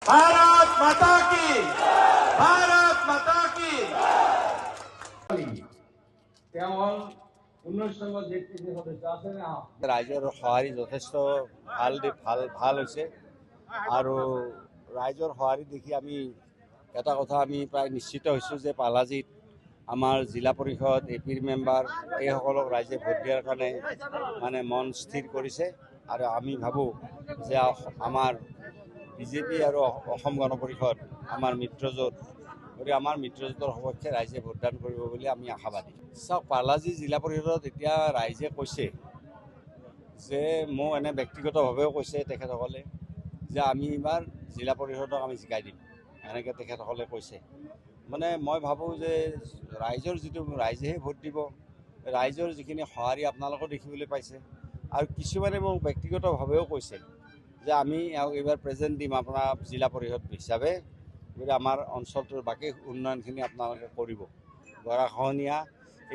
भारत माता की, भारत माता की। ৰাইজৰ সঁহাৰি যথেষ্ট ভাল হৈছে আৰু ৰাইজৰ সঁহাৰি দেখি আমি এটা কথা আমি প্ৰায় নিশ্চিত হৈছোঁ যে পালাজিত আমাৰ জিলা পৰিষদ এপিৰ মেম্বাৰ এইসকলক ৰাইজে ভোট দিয়াৰ কাৰণে মানে মন স্থিৰ কৰিছে আৰু আমি ভাবোঁ যে আমাৰ বিজেপি আৰু অসম গণ পৰিষদ আমাৰ মিত্ৰজোঁট গতিকে আমাৰ মিত্ৰজোঁটৰ সপক্ষে ৰাইজে ভোটদান কৰিব বুলি আমি আশাবাদী। চাওক, পালাজি জিলা পৰিষদত এতিয়া ৰাইজে কৈছে যে মোক এনে ব্যক্তিগতভাৱেও কৈছে তেখেতসকলে যে আমি এইবাৰ জিলা পৰিষদক আমি জিকাই দিম, এনেকৈ তেখেতসকলে কৈছে। মানে মই ভাবোঁ যে ৰাইজৰ যিটো ৰাইজেহে ভোট দিব, ৰাইজৰ যিখিনি সঁহাৰি আপোনালোকেও দেখিবলৈ পাইছে আৰু কিছুমানে মোক ব্যক্তিগতভাৱেও কৈছে যে আমি এইবাৰ প্ৰেজেণ্ট দিম আপোনাৰ জিলা পৰিষদ হিচাপে, গতিকে আমাৰ অঞ্চলটোৰ বাকী উন্নয়নখিনি আপোনালোকে কৰিব। গৰাখহনীয়া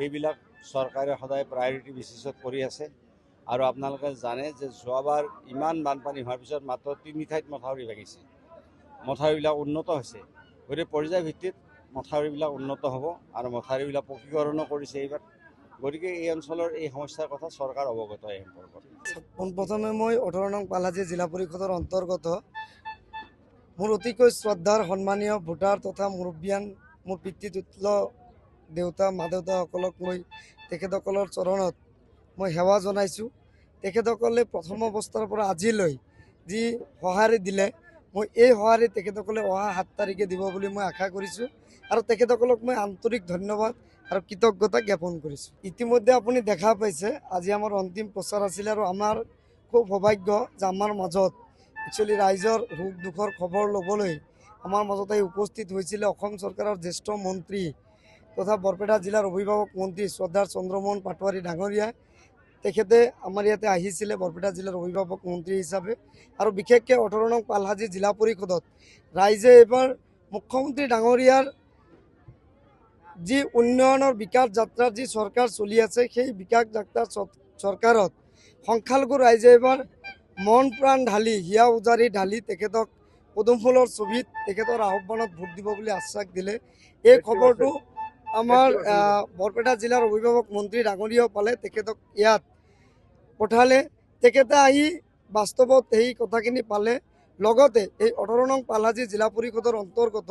এইবিলাক চৰকাৰে সদায় প্ৰায়ৰিটি বেচিছত কৰি আছে আৰু আপোনালোকে জানে যে যোৱাবাৰ ইমান বানপানী হোৱাৰ পিছত মাত্ৰ 3 ঠাইত মথাউৰি ভাঙিছে, মথাউৰিবিলাক উন্নত হৈছে। গতিকে পৰ্যায় ভিত্তিত মথাউৰিবিলাক উন্নত হ'ব আৰু মথাউৰিবিলাক পকীকৰণো কৰিছে এইবাৰ। গতিকে এই অঞ্চলৰ এই সমস্যাৰ কথা চৰকাৰ অৱগত এই সম্পৰ্কত। পোনপ্ৰথমে মই 18 নং পালাজি জিলা পৰিষদৰ অন্তৰ্গত মোৰ অতিকৈ শ্ৰদ্ধাৰ সন্মানীয় ভোটাৰ তথা মুৰব্বীয়ান মোৰ পিতৃতুল্য দেউতা মা দেউতাসকলক মই তেখেতসকলৰ চৰণত মই সেৱা জনাইছোঁ। তেখেতসকলে প্ৰথম অৱস্থাৰ পৰা আজিলৈ যি সঁহাৰি দিলে, মই এই সঁহাৰি তেখেতসকলে অহা 7 তাৰিখে দিব বুলি মই আশা কৰিছোঁ আৰু তেখেতসকলক মই আন্তৰিক ধন্যবাদ আৰু কৃতজ্ঞতা জ্ঞাপন কৰিছোঁ। ইতিমধ্যে আপুনি দেখা পাইছে আজি আমাৰ অন্তিম প্ৰচাৰ আছিলে আৰু আমাৰ খুব সৌভাগ্য যে আমাৰ মাজত একচুৱেলি ৰাইজৰ সুখ দুখৰ খবৰ ল'বলৈ আমাৰ মাজতে উপস্থিত হৈছিলে অসম চৰকাৰৰ জ্যেষ্ঠ মন্ত্ৰী তথা বৰপেটা জিলাৰ অভিভাৱক মন্ত্ৰী শ্ৰদ্ধাৰ চন্দ্ৰমোহন পাটোৱাৰী ডাঙৰীয়া। তেখেতে আমাৰ ইয়াতে আহিছিলে বৰপেটা জিলাৰ অভিভাৱক মন্ত্ৰী হিচাপে আৰু বিশেষকৈ 18 নং পালাজি জিলা পৰিষদত ৰাইজে এইবাৰ মুখ্যমন্ত্ৰী ডাঙৰীয়াৰ যি উন্নয়নৰ বিকাশ যাত্ৰাৰ যি চৰকাৰ চলি আছে সেই বিকাশ যাত্ৰাৰ চৰকাৰত সংখ্যালঘু ৰাইজে এইবাৰ মন প্ৰাণ ঢালি হিয়া উজাৰি ঢালি তেখেতক পদুম ফুলৰ ছবিত তেখেতৰ আহ্বানত ভোট দিব বুলি আশ্বাস দিলে। এই খবৰটো আমাৰ বৰপেটা জিলাৰ অভিভাৱক মন্ত্ৰী ডাঙৰীয়াও পালে, তেখেতক ইয়াত পঠালে। তেখেতে আহি বাস্তৱত সেই কথাখিনি পালে। লগতে এই 18 নং পালাজি জিলা পৰিষদৰ অন্তৰ্গত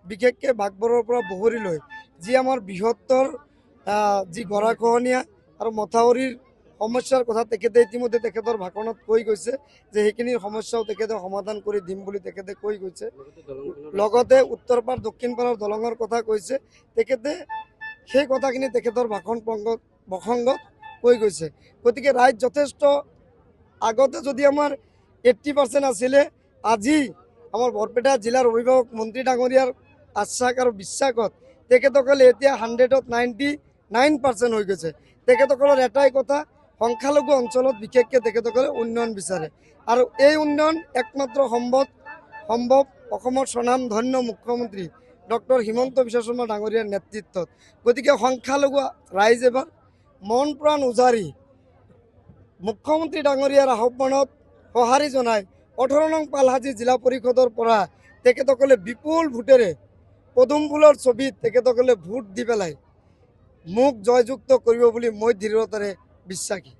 বিশেষকৈ বাঘবৰৰ পৰা বহৰীলৈ যি আমাৰ বৃহত্তৰ যি গৰাখহনীয়া আৰু মথাউৰিৰ সমস্যাৰ কথা তেখেতে ইতিমধ্যে তেখেতৰ ভাষণত কৈ গৈছে যে সেইখিনিৰ সমস্যাও তেখেতে সমাধান কৰি দিম বুলি তেখেতে কৈ গৈছে। লগতে উত্তৰ পাৰ দক্ষিণ পাৰৰ দলঙৰ কথা কৈছে, তেখেতে সেই কথাখিনি তেখেতৰ ভাষণ প্ৰসংগত কৈ গৈছে। গতিকে ৰাইজ যথেষ্ট আগতে যদি আমাৰ 80% আছিলে, আজি আমাৰ বৰপেটা জিলাৰ অভিভাৱক মন্ত্ৰী ডাঙৰীয়াৰ আশ্বাস আৰু বিশ্বাসত তেখেতসকলে এতিয়া 100ত 99% হৈ গৈছে। তেখেতসকলৰ এটাই কথা, সংখ্যালঘু অঞ্চলত বিশেষকৈ তেখেতসকলে উন্নয়ন বিচাৰে আৰু এই উন্নয়ন একমাত্ৰ সম্ভৱ অসমৰ স্বনামধন্য মুখ্যমন্ত্ৰী ডক্টৰ হিমন্ত বিশ্ব শৰ্মা ডাঙৰীয়াৰ নেতৃত্বত। গতিকে সংখ্যালঘু ৰাইজ এবাৰ মন প্ৰাণ উজাৰি মুখ্যমন্ত্ৰী ডাঙৰীয়াৰ আহ্বানত সঁহাৰি জনাই 18 নং পালাজি জিলা পৰিষদৰ পৰা তেখেতসকলে বিপুল ভোটেৰে পদুম ফুলৰ ছবিত তেখেতসকলে ভোট দি পেলাই মোক জয়যুক্ত কৰিব বুলি মই দৃঢ়তাৰে বিশ্বাসী।